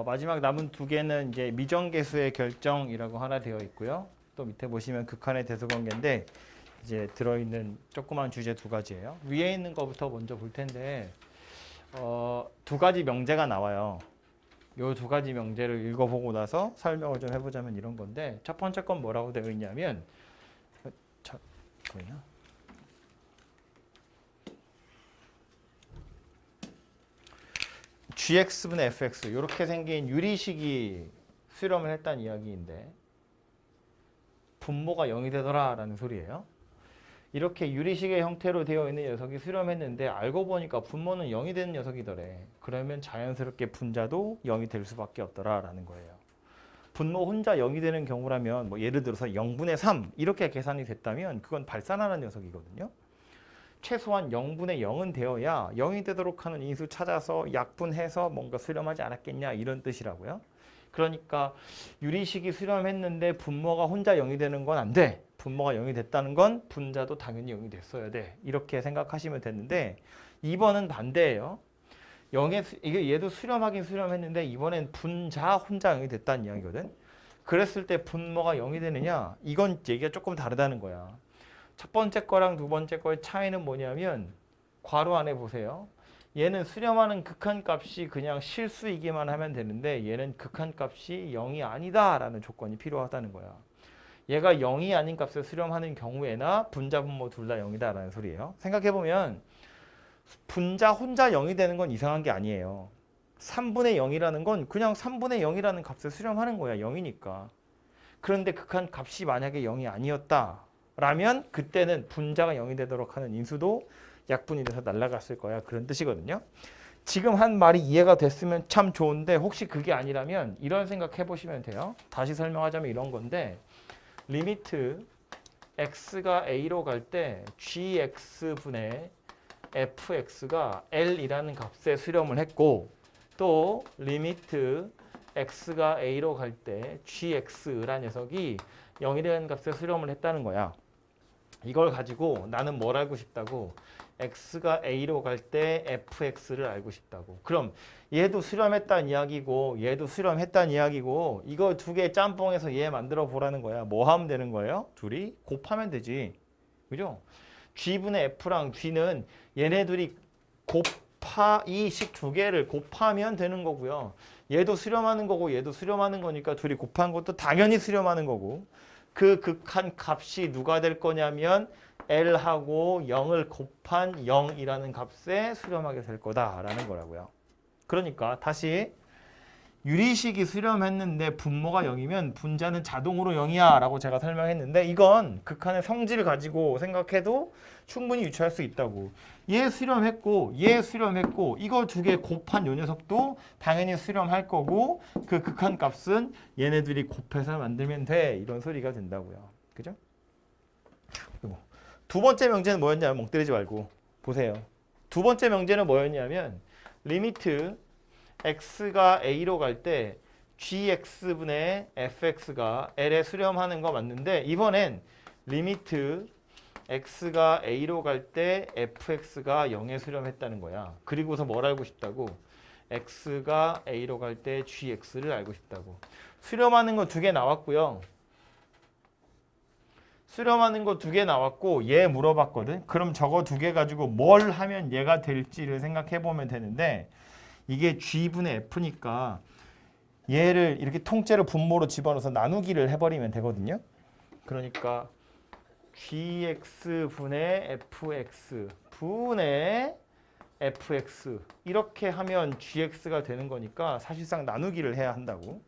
마지막 남은 두 개는 이제 미정계수의 결정이라고 하나 되어 있고요. 또 밑에 보시면 극한의 대소관계인데 이제 들어있는 조그만 주제 두 가지예요. 위에 있는 거부터 먼저 볼 텐데 두 가지 명제가 나와요. 요 두 가지 명제를 읽어보고 나서 설명을 좀 해보자면 이런 건데 첫 번째 건 뭐라고 되어 있냐면 보이나? gx분의 fx 이렇게 생긴 유리식이 수렴을 했다는 이야기인데 분모가 0이 되더라 라는 소리예요. 이렇게 유리식의 형태로 되어 있는 녀석이 수렴했는데 알고 보니까 분모는 0이 되는 녀석이더래. 그러면 자연스럽게 분자도 0이 될 수밖에 없더라 라는 거예요. 분모 혼자 0이 되는 경우라면 뭐 예를 들어서 0분의 3 이렇게 계산이 됐다면 그건 발산하는 녀석이거든요. 최소한 0분의 0은 되어야 0이 되도록 하는 인수 찾아서 약분해서 뭔가 수렴하지 않았겠냐 이런 뜻이라고요. 그러니까 유리식이 수렴했는데 분모가 혼자 0이 되는 건 안 돼. 분모가 0이 됐다는 건 분자도 당연히 0이 됐어야 돼. 이렇게 생각하시면 되는데 2번은 반대예요. 이게 얘도 수렴하긴 수렴했는데 이번엔 분자 혼자 0이 됐다는 이야기거든. 그랬을 때 분모가 0이 되느냐? 이건 얘기가 조금 다르다는 거야. 첫 번째 거랑 두 번째 거의 차이는 뭐냐면 괄호 안에 보세요. 얘는 수렴하는 극한값이 그냥 실수이기만 하면 되는데 얘는 극한값이 0이 아니다 라는 조건이 필요하다는 거야. 얘가 0이 아닌 값을 수렴하는 경우에나 분자 분모 둘 다 0이다 라는 소리예요. 생각해보면 분자 혼자 0이 되는 건 이상한 게 아니에요. 3분의 0이라는 건 그냥 3분의 0이라는 값을 수렴하는 거야. 0이니까. 그런데 극한값이 만약에 0이 아니었다 라면 그때는 분자가 0이 되도록 하는 인수도 약분이 돼서 날아갔을 거야. 그런 뜻이거든요. 지금 한 말이 이해가 됐으면 참 좋은데 혹시 그게 아니라면 이런 생각 해보시면 돼요. 다시 설명하자면 이런 건데 리미트 x가 a로 갈 때 gx분의 fx가 l이라는 값에 수렴을 했고 또 리미트 x가 a로 갈 때 gx라는 녀석이 0이라는 값에 수렴을 했다는 거야. 이걸 가지고 나는 뭘 알고 싶다고? x가 a로 갈 때 fx를 알고 싶다고. 그럼 얘도 수렴했다는 이야기고 얘도 수렴했다는 이야기고 이거 두 개 짬뽕해서 얘 만들어 보라는 거야. 뭐 하면 되는 거예요? 둘이 곱하면 되지. 그죠? g분의 f랑 g는 얘네 둘이 이 식 두 개를 곱하면 되는 거고요. 얘도 수렴하는 거고 얘도 수렴하는 거니까 둘이 곱한 것도 당연히 수렴하는 거고 그 극한 값이 누가 될 거냐면 L하고 0을 곱한 0이라는 값에 수렴하게 될 거다라는 거라고요. 그러니까 다시 유리식이 수렴했는데 분모가 0이면 분자는 자동으로 0이야 라고 제가 설명했는데 이건 극한의 성질을 가지고 생각해도 충분히 유추할 수 있다고. 얘 수렴했고 얘 수렴했고 이거 두 개 곱한 요 녀석도 당연히 수렴할 거고 그 극한 값은 얘네들이 곱해서 만들면 돼 이런 소리가 된다고요. 그죠? 그리고 두 번째 명제는 뭐였냐면 멍 때리지 말고 보세요. 두 번째 명제는 뭐였냐면 리미트 x가 a로 갈 때 gx분의 fx가 l에 수렴하는 거 맞는데 이번엔 리미트 x가 a로 갈 때 fx가 0에 수렴했다는 거야. 그리고서 뭘 알고 싶다고? x가 a로 갈 때 gx를 알고 싶다고. 수렴하는 거 두 개 나왔고요. 수렴하는 거 두 개 나왔고 얘 물어봤거든. 그럼 저거 두 개 가지고 뭘 하면 얘가 될지를 생각해 보면 되는데 이게 g분의 f니까 얘를 이렇게 통째로 분모로 집어넣어서 나누기를 해버리면 되거든요. 그러니까 gx분의 fx 분의 fx 이렇게 하면 gx가 되는 거니까 사실상 나누기를 해야 한다고.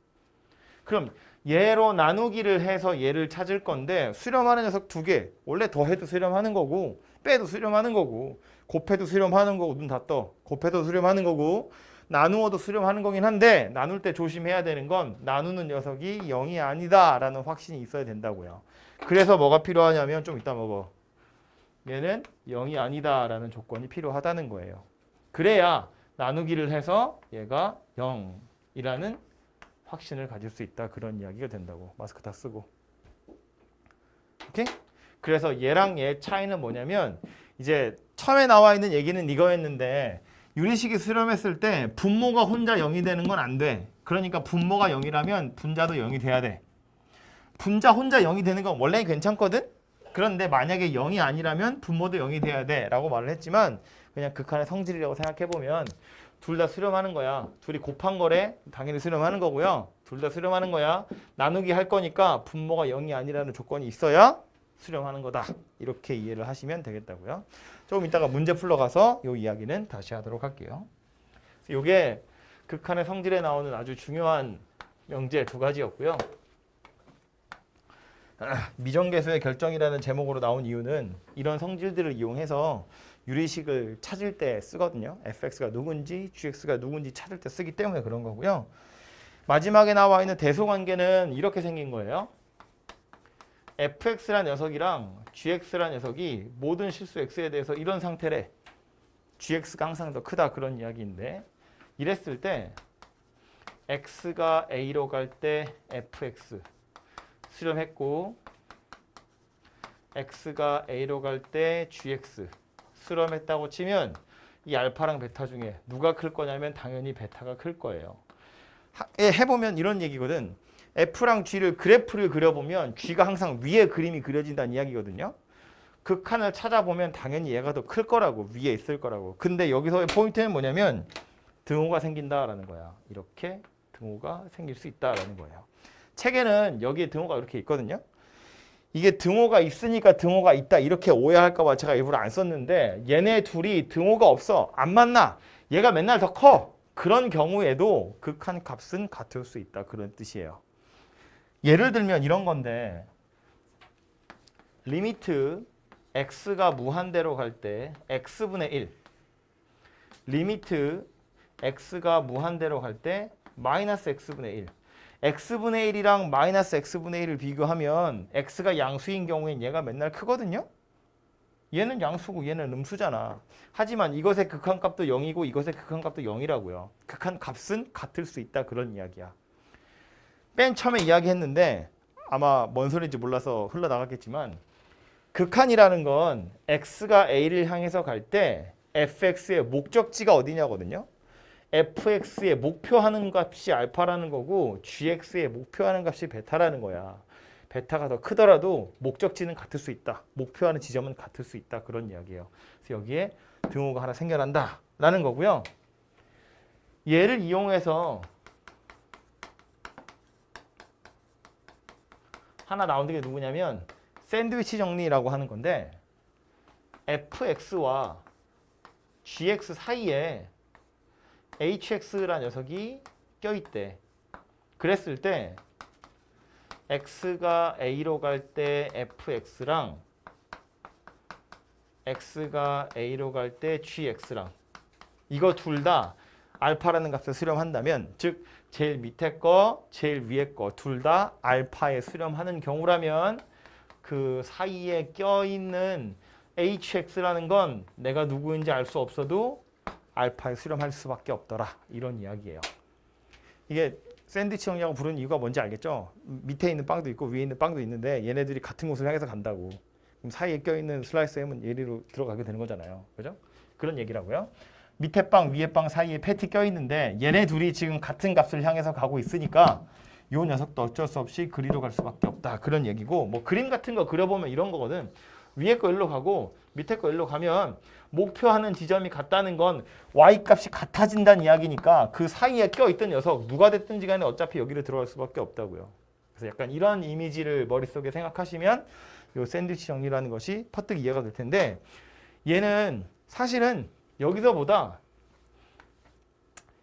그럼 얘로 나누기를 해서 얘를 찾을 건데 수렴하는 녀석 두 개 원래 더해도 수렴하는 거고 빼도 수렴하는 거고 곱해도 수렴하는 거고 눈 다 떠. 곱해도 수렴하는 거고 나누어도 수렴하는 거긴 한데 나눌 때 조심해야 되는 건 나누는 녀석이 0이 아니다 라는 확신이 있어야 된다고요. 그래서 뭐가 필요하냐면 좀 이따 먹어. 얘는 0이 아니다 라는 조건이 필요하다는 거예요. 그래야 나누기를 해서 얘가 0이라는 확신을 가질 수 있다. 그런 이야기가 된다고. 마스크 다 쓰고. 오케이? 그래서 얘랑 얘 차이는 뭐냐면 이제 처음에 나와 있는 얘기는 이거였는데 유리식이 수렴했을 때 분모가 혼자 0이 되는 건 안 돼. 그러니까 분모가 0이라면 분자도 0이 돼야 돼. 분자 혼자 0이 되는 건 원래 괜찮거든? 그런데 만약에 0이 아니라면 분모도 0이 돼야 돼 라고 말을 했지만 그냥 극한의 성질이라고 생각해보면 둘 다 수렴하는 거야. 둘이 곱한 거래 당연히 수렴하는 거고요. 둘 다 수렴하는 거야. 나누기 할 거니까 분모가 0이 아니라는 조건이 있어야 수렴하는 거다. 이렇게 이해를 하시면 되겠다고요. 조금 이따가 문제 풀러가서 이 이야기는 다시 하도록 할게요. 이게 극한의 성질에 나오는 아주 중요한 명제 두 가지였고요. 미정계수의 결정이라는 제목으로 나온 이유는 이런 성질들을 이용해서 유리식을 찾을 때 쓰거든요. fx가 누군지 gx가 누군지 찾을 때 쓰기 때문에 그런 거고요. 마지막에 나와 있는 대소관계는 이렇게 생긴 거예요. fx란 녀석이랑 gx란 녀석이 모든 실수 x에 대해서 이런 상태래. gx가 항상 더 크다 그런 이야기인데 이랬을 때 x가 a로 갈 때 fx 수렴했고 x가 a로 갈 때 gx 수렴했다고 치면 이 알파랑 베타 중에 누가 클 거냐면 당연히 베타가 클 거예요. 해보면 이런 얘기거든. f랑 g를 그래프를 그려보면 g가 항상 위에 그림이 그려진다는 이야기거든요. 극한을 찾아보면 당연히 얘가 더 클 거라고 위에 있을 거라고. 근데 여기서의 포인트는 뭐냐면 등호가 생긴다라는 거야. 이렇게 등호가 생길 수 있다라는 거예요. 책에는 여기에 등호가 이렇게 있거든요. 이게 등호가 있으니까 등호가 있다 이렇게 오해할까 봐 제가 일부러 안 썼는데 얘네 둘이 등호가 없어. 안 만나. 얘가 맨날 더 커. 그런 경우에도 극한 값은 같을 수 있다. 그런 뜻이에요. 예를 들면 이런 건데 리미트 x가 무한대로 갈 때 x분의 1 리미트 x가 무한대로 갈 때 마이너스 x분의 1 x분의 1이랑 마이너스 x분의 1을 비교하면 x가 양수인 경우엔 얘가 맨날 크거든요. 얘는 양수고 얘는 음수잖아. 하지만 이것의 극한값도 0이고 이것의 극한값도 0이라고요. 극한값은 같을 수 있다 그런 이야기야. 맨 처음에 이야기했는데 아마 뭔 소리인지 몰라서 흘러나갔겠지만 극한이라는 건 x가 a를 향해서 갈 때 fx의 목적지가 어디냐거든요. fx의 목표하는 값이 알파라는 거고 gx의 목표하는 값이 베타라는 거야. 베타가 더 크더라도 목적지는 같을 수 있다. 목표하는 지점은 같을 수 있다. 그런 이야기예요. 그래서 여기에 등호가 하나 생겨난다 라는 거고요. 얘를 이용해서 하나 나오는 게 누구냐면 샌드위치 정리라고 하는 건데 fx와 gx 사이에 hx라는 녀석이 껴있대. 그랬을 때 x가 a로 갈 때 fx랑 x가 a로 갈 때 gx랑 이거 둘 다 알파라는 값을 수렴한다면 즉 제일 밑에 거 제일 위에 거 둘 다 알파에 수렴하는 경우라면 그 사이에 껴있는 hx라는 건 내가 누구인지 알 수 없어도 알파에 수렴할 수밖에 없더라. 이런 이야기예요. 이게 샌드위치 정리라고 부르는 이유가 뭔지 알겠죠? 밑에 있는 빵도 있고 위에 있는 빵도 있는데 얘네들이 같은 곳을 향해서 간다고. 그럼 사이에 껴있는 슬라이스 햄은 얘리로 들어가게 되는 거잖아요. 그죠? 그런 얘기라고요. 밑에 빵, 위에 빵 사이에 패티 껴있는데 얘네 둘이 지금 같은 값을 향해서 가고 있으니까 이 녀석도 어쩔 수 없이 그리로 갈 수밖에 없다. 그런 얘기고 뭐 그림 같은 거 그려보면 이런 거거든. 위에 거 일로 가고 밑에 거 일로 가면 목표하는 지점이 같다는 건 y값이 같아진다는 이야기니까 그 사이에 껴있던 녀석 누가 됐든지 간에 어차피 여기로 들어갈 수밖에 없다고요. 그래서 약간 이런 이미지를 머릿속에 생각하시면 이 샌드위치 정리라는 것이 퍼뜩 이해가 될 텐데 얘는 사실은 여기서보다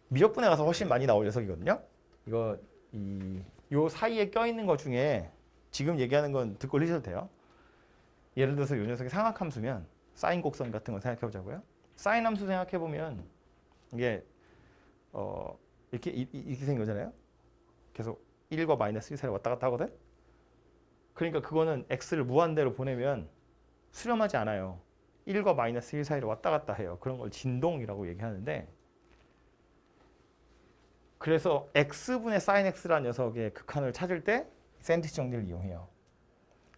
미적분에 가서 훨씬 많이 나올 녀석이거든요. 이거 요 사이에 껴있는 것 중에 지금 얘기하는 건 듣고 흘리셔도 돼요. 예를 들어서 이 녀석이 삼각함수면 사인 곡선 같은 거 생각해 보자고요. 사인 함수 생각해 보면 이게 이렇게 생긴 거잖아요. 계속 1과 마이너스 1 사이 왔다 갔다 하거든. 그러니까 그거는 x를 무한대로 보내면 수렴하지 않아요. 1과 마이너스 1 사이를 왔다 갔다 해요. 그런 걸 진동이라고 얘기하는데 그래서 x분의 sin x라는 녀석의 극한을 찾을 때 샌드위치 정리를 이용해요.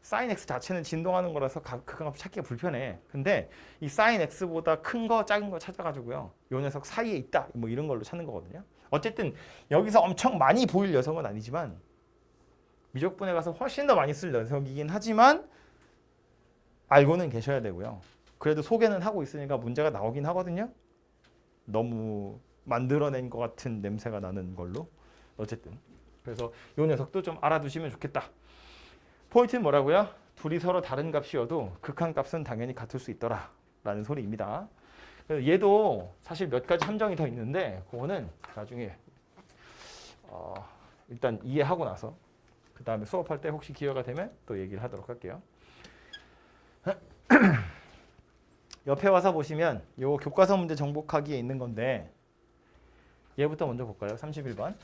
sin x 자체는 진동하는 거라서 극한값 찾기가 불편해. 근데 이 sin x보다 큰 거 작은 거 찾아가지고요. 요 녀석 사이에 있다. 뭐 이런 걸로 찾는 거거든요. 어쨌든 여기서 엄청 많이 보일 녀석은 아니지만 미적분에 가서 훨씬 더 많이 쓸 녀석이긴 하지만 알고는 계셔야 되고요. 그래도 소개는 하고 있으니까 문제가 나오긴 하거든요. 너무 만들어낸 것 같은 냄새가 나는 걸로. 어쨌든 그래서 요 녀석도 좀 알아두시면 좋겠다. 포인트는 뭐라고요? 둘이 서로 다른 값이어도 극한값은 당연히 같을 수 있더라 라는 소리입니다. 그래서 얘도 사실 몇 가지 함정이 더 있는데 그거는 나중에 일단 이해하고 나서 그 다음에 수업할 때 혹시 기회가 되면 또 얘기를 하도록 할게요. 옆에 와서 보시면 요 교과서 문제 정복하기에 있는 건데 얘부터 먼저 볼까요? 31번.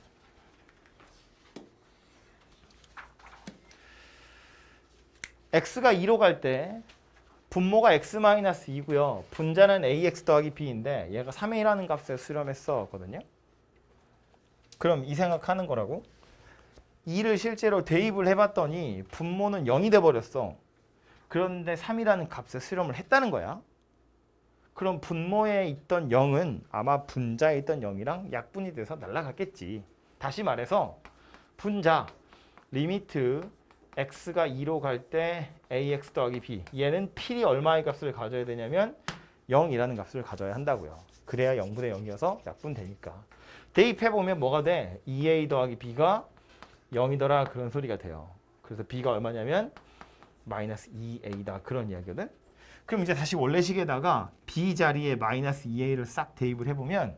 x가 2로 갈 때 분모가 x-2고요. 분자는 ax 더하기 b인데 얘가 3의 1라는 값에 수렴했었거든요. 그럼 이 생각하는 거라고. 2를 실제로 대입을 해봤더니 분모는 0이 돼버렸어. 그런데 3이라는 값에 수렴을 했다는 거야. 그럼 분모에 있던 0은 아마 분자에 있던 0이랑 약분이 돼서 날아갔겠지. 다시 말해서 분자 리미트 x가 2로 갈 때 ax 더하기 b 얘는 필히 얼마의 값을 가져야 되냐면 0이라는 값을 가져야 한다고요. 그래야 0분의 0이어서 약분되니까. 대입해보면 뭐가 돼? 2a 더하기 b가 0이더라 그런 소리가 돼요. 그래서 b가 얼마냐면 마이너스 2a다 그런 이야기거든. 그럼 이제 다시 원래식에다가 b 자리에 마이너스 2a를 싹 대입을 해보면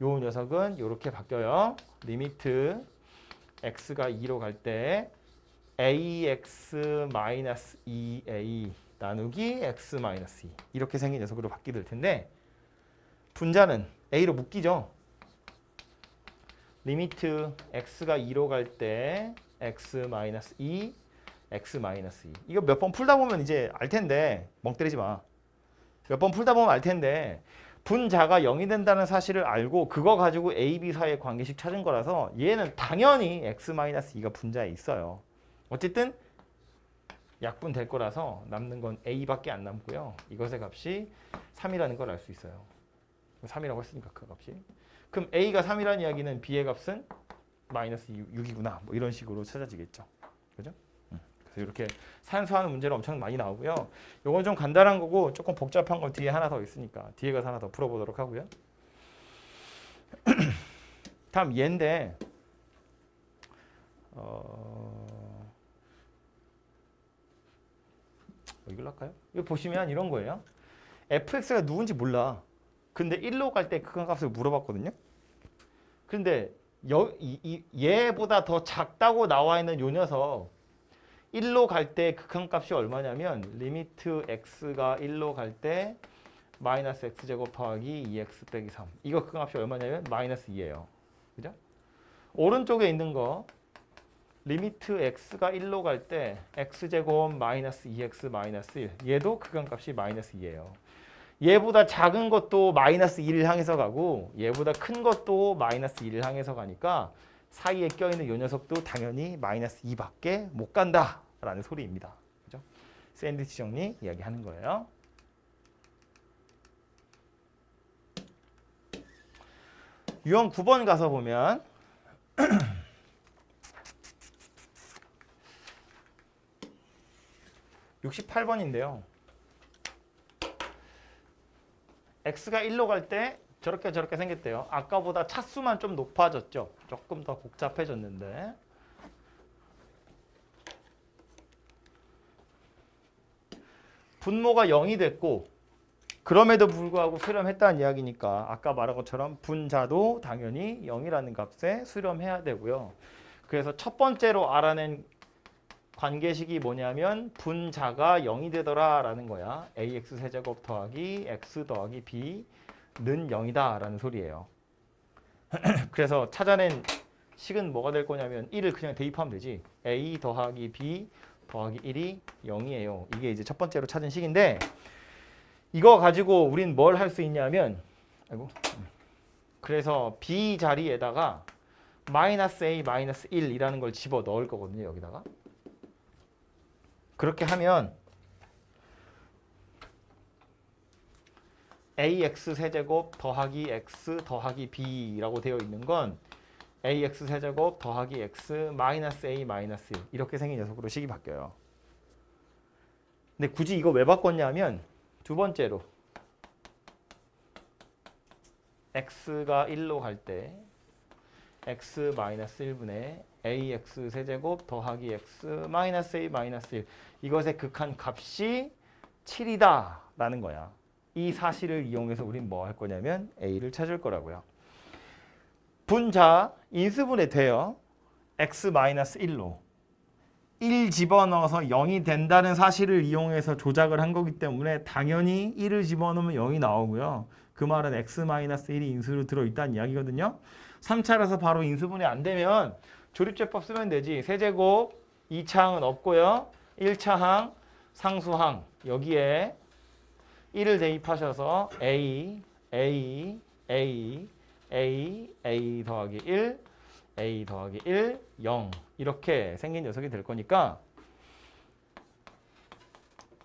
요 녀석은 이렇게 바뀌어요. 리미트 x가 2로 갈 때 ax 마이너스 2a 나누기 x 마이너스 2 이렇게 생긴 녀석으로 바뀌게 될 텐데 분자는 a로 묶이죠. 리미트 x가 2로 갈 때 x 마이너스 2 x 마이너스 2 이거 몇 번 풀다 보면 이제 알 텐데 멍 때리지 마. 몇 번 풀다 보면 알 텐데 분자가 0이 된다는 사실을 알고 그거 가지고 a, b 사이의 관계식 찾은 거라서 얘는 당연히 x 마이너스 2가 분자에 있어요. 어쨌든 약분 될 거라서 남는 건 a밖에 안 남고요. 이것의 값이 3이라는 걸 알 수 있어요. 3이라고 했으니까 그 값이. 그럼 a가 3이라는 이야기는 b의 값은 마이너스 6이구나. 뭐 이런 식으로 찾아지겠죠. 그죠? 그래서 이렇게 산수하는 문제를 엄청 많이 나오고요. 요건 좀 간단한 거고 조금 복잡한 건 뒤에 하나 더 있으니까 뒤에 가서 하나 더 풀어보도록 하고요. 다음 얘인데 이걸로 할까요? 이거 보시면 이런 거예요. fx가 누군지 몰라. 근데 1로 갈 때 극한값을 물어봤거든요. 근데 얘보다 더 작다고 나와 있는 요 녀석 1로 갈 때 극한값이 얼마냐면 리미트 x가 1로 갈 때 마이너스 x제곱 더하기 2x 빼기 3 이거 극한값이 얼마냐면 마이너스 2예요. 그죠? 오른쪽에 있는 거 리미트 x가 1로 갈 때 x제곱 마이너스 2x 마이너스 1 얘도 극한값이 마이너스 2예요. 얘보다 작은 것도 마이너스 1을 향해서 가고 얘보다 큰 것도 마이너스 1을 향해서 가니까 사이에 껴있는 요 녀석도 당연히 마이너스 2밖에 못 간다 라는 소리입니다. 그죠? 샌드위치 정리 이야기하는 거예요. 유형 9번 가서 보면 68번인데요. x가 1로 갈 때 저렇게 생겼대요. 아까보다 차수만 좀 높아졌죠. 조금 더 복잡해졌는데 분모가 0이 됐고 그럼에도 불구하고 수렴했다는 이야기니까 아까 말한 것처럼 분자도 당연히 0이라는 값에 수렴해야 되고요. 그래서 첫 번째로 알아낸 관계식이 뭐냐면 분자가 0이 되더라 라는 거야. ax 세제곱 더하기 x 더하기 b는 0이다 라는 소리예요. 그래서 찾아낸 식은 뭐가 될 거냐면 1을 그냥 대입하면 되지. a 더하기 b 더하기 1이 0이에요. 이게 이제 첫 번째로 찾은 식인데 이거 가지고 우린 뭘 할 수 있냐면 그래서 b 자리에다가 마이너스 a 마이너스 1이라는 걸 집어 넣을 거거든요. 여기다가. 그렇게 하면 ax 세제곱 더하기 x 더하기 b라고 되어 있는 건 ax 세제곱 더하기 x 마이너스 a 마이너스 1 이렇게 생긴 녀석으로 식이 바뀌어요. 근데 굳이 이거 왜 바꿨냐면 두 번째로 x가 1로 갈 때 x 마이너스 1분의 ax 세제곱 더하기 x 마이너스 a 마이너스 1 이것의 극한 값이 7이다 라는 거야. 이 사실을 이용해서 우린 뭐 할 거냐면 a를 찾을 거라고요. 분자 인수분해 돼요. x 마이너스 1로 1 집어넣어서 0이 된다는 사실을 이용해서 조작을 한 거기 때문에 당연히 1을 집어넣으면 0이 나오고요. 그 말은 x 마이너스 1이 인수로 들어있다는 이야기거든요. 3차라서 바로 인수분해 안 되면 조립제법 쓰면 되지. 세제곱 2차항은 없고요. 1차항 상수항 여기에 1을 대입하셔서 a 더하기 1 a 더하기 1 0 이렇게 생긴 녀석이 될 거니까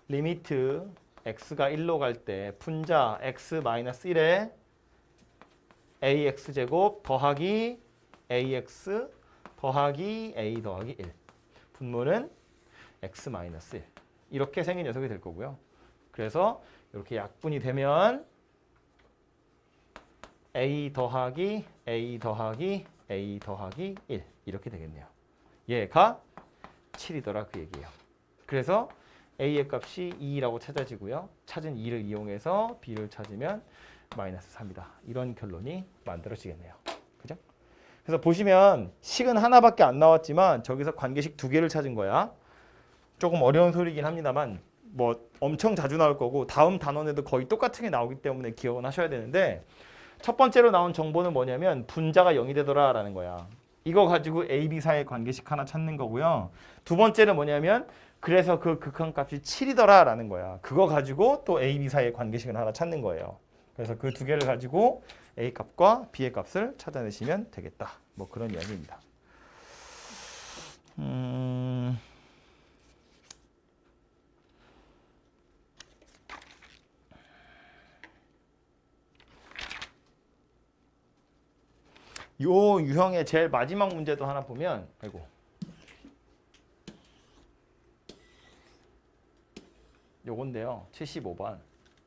리미트 x가 1로 갈 때 분자 x 마이너스 1에 ax제곱 더하기 ax 더하기 a 더하기 1 분모는 x 마이너스 1 이렇게 생긴 녀석이 될 거고요. 그래서 이렇게 약분이 되면 a 더하기 a 더하기 a 더하기 1 이렇게 되겠네요. 얘가 7이더라 그 얘기예요. 그래서 a의 값이 2라고 찾아지고요. 찾은 2를 이용해서 b를 찾으면 마이너스 3이다. 이런 결론이 만들어지겠네요. 그죠? 그래서 보시면 식은 하나밖에 안 나왔지만 저기서 관계식 2개를 찾은 거야. 조금 어려운 소리긴 합니다만 뭐 엄청 자주 나올 거고 다음 단원에도 거의 똑같은 게 나오기 때문에 기억은 하셔야 되는데 첫 번째로 나온 정보는 뭐냐면 분자가 0이 되더라 라는 거야. 이거 가지고 A, B 사이의 관계식 하나 찾는 거고요. 두 번째는 뭐냐면 그래서 그 극한값이 7이더라 라는 거야. 그거 가지고 또 A, B 사이의 관계식을 하나 찾는 거예요. 그래서 그 두 개를 가지고 A 값과 B의 값을 찾아내시면 되겠다. 뭐 그런 이야기입니다. 요 유형의 제일 마지막 문제도 하나 보면 아이고 요건데요. 75번.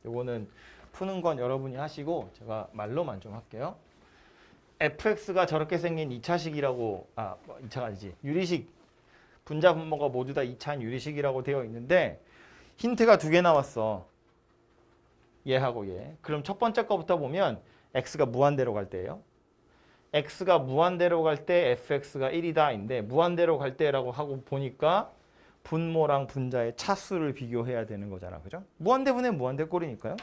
요거는 푸는 건 여러분이 하시고 제가 말로만 좀 할게요. fx가 저렇게 생긴 2차식이라고 2차가 아니지. 유리식 분자 분모가 모두 다 2차인 유리식이라고 되어 있는데 힌트가 2개 나왔어. 얘하고 얘. 그럼 첫 번째 거부터 보면 x가 무한대로 갈 때예요. x가 무한대로 갈 때 fx가 1이다인데 무한대로 갈 때라고 하고 보니까 분모랑 분자의 차수를 비교해야 되는 거잖아. 그죠? 무한대분의 무한대 꼴이니까요.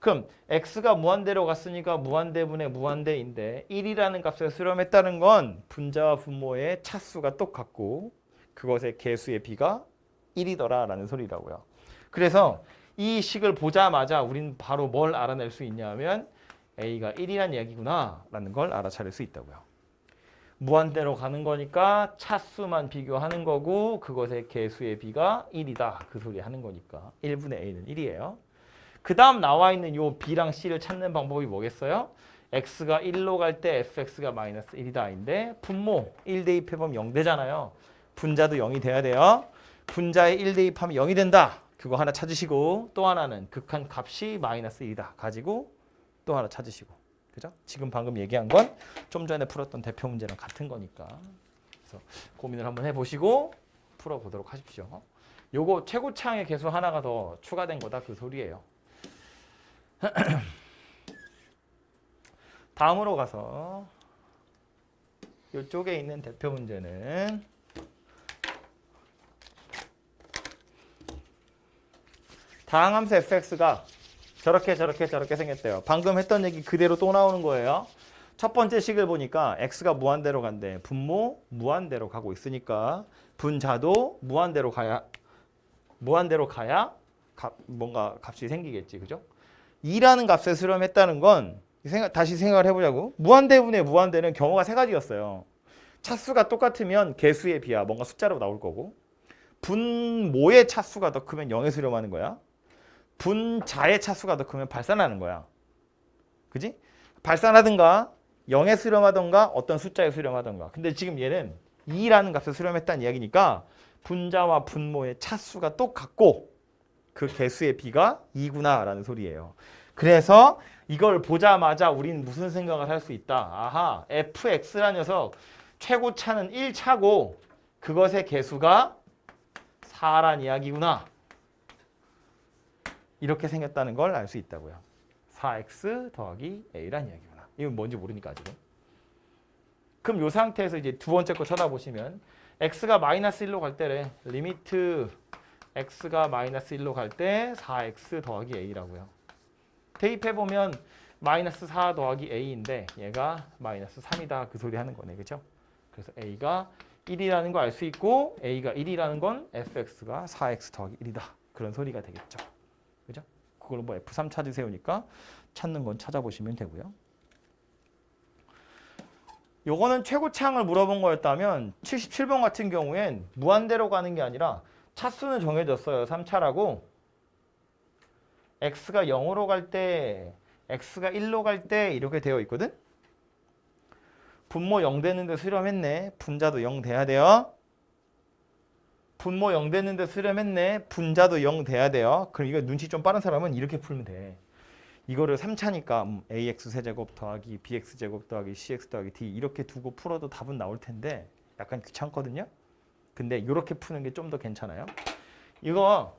그럼 x가 무한대로 갔으니까 무한대분의 무한대인데 1이라는 값을 수렴했다는 건 분자와 분모의 차수가 똑같고 그것의 개수의 비가 1이더라 라는 소리라고요. 그래서 이 식을 보자마자 우린 바로 뭘 알아낼 수 있냐면 a가 1이란 이야기구나 라는 걸 알아차릴 수 있다고요. 무한대로 가는 거니까 차수만 비교하는 거고 그것의 개수의 비가 1이다 그 소리 하는 거니까 1분의 a는 1이에요. 그 다음 나와 있는 요 b랑 c를 찾는 방법이 뭐겠어요? x가 1로 갈 때 fx가 마이너스 1이다인데 분모 1 대입해보면 0 되잖아요. 분자도 0이 돼야 돼요. 분자에 1 대입하면 0이 된다. 그거 하나 찾으시고 또 하나는 극한 값이 마이너스 1이다 가지고 또 하나 찾으시고. 그죠? 지금 방금 얘기한 건 좀 전에 풀었던 대표 문제랑 같은 거니까. 그래서 고민을 한번 해보시고 풀어보도록 하십시오. 요거 최고차항의 개수 하나가 더 추가된 거다 그 소리예요. 다음으로 가서 이쪽에 있는 대표 문제는 다항함수 fx가 저렇게 생겼대요. 방금 했던 얘기 그대로 또 나오는 거예요. 첫 번째 식을 보니까 x가 무한대로 간대. 분모 무한대로 가고 있으니까 분자도 무한대로 가야 뭔가 값이 생기겠지. 그죠? 2라는 값에 수렴했다는 건 다시 생각을 해보자고. 무한대분의 무한대는 경우가 세 가지였어요. 차수가 똑같으면 개수의 비야 뭔가 숫자로 나올 거고 분모의 차수가 더 크면 0에 수렴하는 거야. 분자의 차수가 더 크면 발산하는 거야. 그지? 발산하든가 0에 수렴하든가 어떤 숫자에 수렴하든가. 근데 지금 얘는 2라는 값에 수렴했다는 이야기니까 분자와 분모의 차수가 똑같고 그 개수의 비가 2구나 라는 소리예요. 그래서 이걸 보자마자 우린 무슨 생각을 할 수 있다. 아하, fx라는 녀석 최고차는 1차고 그것의 개수가 4란 이야기구나. 이렇게 생겼다는 걸 알 수 있다고요. 4x 더하기 a란 이야기구나. 이건 뭔지 모르니까 아직은. 그럼 이 상태에서 이제 두 번째 거 쳐다보시면 x가 마이너스 1로 갈 때래. 리미트 x가 마이너스 1로 갈 때 4x 더하기 a라고요. 대입해보면 마이너스 4 더하기 a인데 얘가 마이너스 3이다 그 소리 하는 거네. 그죠? 그래서 a가 1이라는 거 알 수 있고 a가 1이라는 건 fx가 4x 더하기 1이다. 그런 소리가 되겠죠. 그죠? 그걸 뭐 f3 찾으세요니까 찾는 건 찾아보시면 되고요. 요거는 최고차항을 물어본 거였다면 77번 같은 경우엔 무한대로 가는 게 아니라 차수는 정해졌어요. 3차라고. x가 0으로 갈 때, x가 1로 갈 때 이렇게 되어 있거든. 분모 0 되는데 수렴했네. 분자도 0 돼야 돼요. 분모 0 되는데 수렴했네. 분자도 0 돼야 돼요. 그럼 이거 눈치 좀 빠른 사람은 이렇게 풀면 돼. 이거를 3차니까 ax 세제곱 더하기 bx 제곱 더하기 cx 더하기 d 이렇게 두고 풀어도 답은 나올 텐데 약간 귀찮거든요. 근데 이렇게 푸는 게 좀 더 괜찮아요. 이거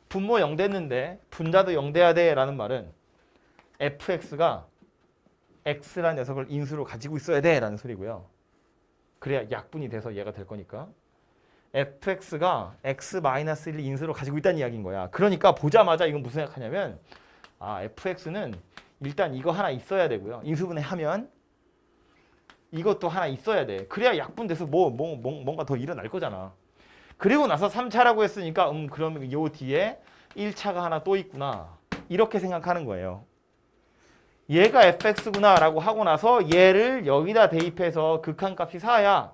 분모 0 됐는데 분자도 0 돼야 돼 라는 말은 fx가 x라는 녀석을 인수로 가지고 있어야 돼 라는 소리고요. 그래야 약분이 돼서 얘가 될 거니까 fx가 x-1을 인수로 가지고 있다는 이야기인 거야. 그러니까 보자마자 이건 무슨 생각하냐면 아 fx는 일단 이거 하나 있어야 되고요. 인수분해 하면 이것도 하나 있어야 돼. 그래야 약분돼서 뭔가 더 일어날 거잖아. 그리고 나서 3차라고 했으니까 그러면 요 뒤에 1차가 하나 또 있구나. 이렇게 생각하는 거예요. 얘가 fx구나 라고 하고 나서 얘를 여기다 대입해서 극한값이 4야.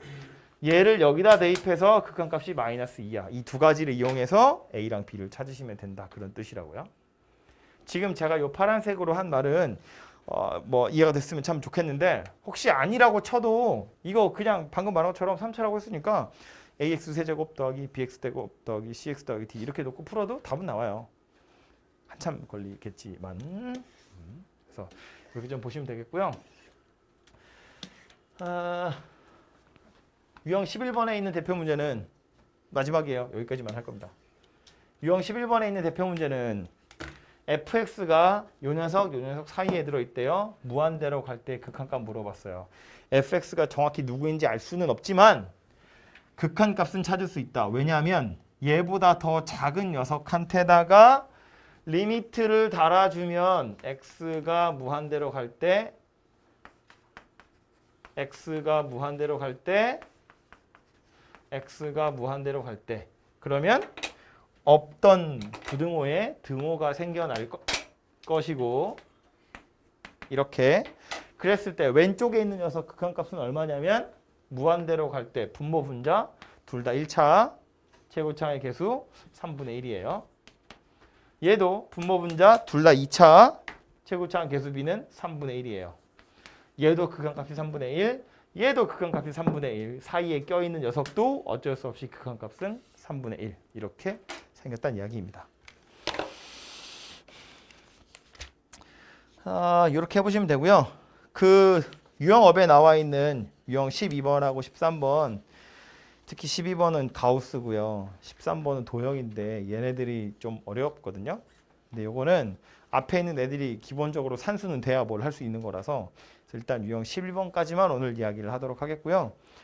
얘를 여기다 대입해서 극한값이 마이너스 2야. 이 두 가지를 이용해서 a랑 b를 찾으시면 된다. 그런 뜻이라고요. 지금 제가 요 파란색으로 한 말은 뭐 이해가 됐으면 참 좋겠는데 혹시 아니라고 쳐도 이거 그냥 방금 말한 것처럼 3차라고 했으니까 ax 세제곱 더하기 bx 제곱 더하기 cx 더하기 d 이렇게 놓고 풀어도 답은 나와요. 한참 걸리겠지만 그래서 이렇게 좀 보시면 되겠고요. 유형 11번에 있는 대표 문제는 마지막이에요. 여기까지만 할 겁니다. 유형 11번에 있는 대표 문제는 fx가 요 녀석 사이에 들어있대요. 무한대로 갈 때 극한값 물어봤어요. fx가 정확히 누구인지 알 수는 없지만 극한값은 찾을 수 있다. 왜냐하면 얘보다 더 작은 녀석한테다가 리미트를 달아주면 x가 무한대로 갈 때 그러면 없던 부등호에 등호가 생겨날 것이고 이렇게 그랬을 때 왼쪽에 있는 녀석 극한값은 얼마냐면 무한대로 갈 때 분모 분자 둘 다 1차 최고차의 개수 3분의 1이에요. 얘도 분모 분자 둘 다 2차 최고차의 개수 b는 3분의 1이에요. 얘도 극한값이 3분의 1, 얘도 극한값이 3분의 1 사이에 껴있는 녀석도 어쩔 수 없이 극한값은 3분의 1 이렇게 생겼다는 이야기입니다. 이렇게 해보시면 되고요. 그 유형업에 나와 있는 유형 12번하고 13번 특히 12번은 가우스고요. 13번은 도형인데 얘네들이 좀 어렵거든요. 근데 요거는 앞에 있는 애들이 기본적으로 산수는 돼야 뭘 할 수 있는 거라서 일단 유형 11번까지만 오늘 이야기를 하도록 하겠고요.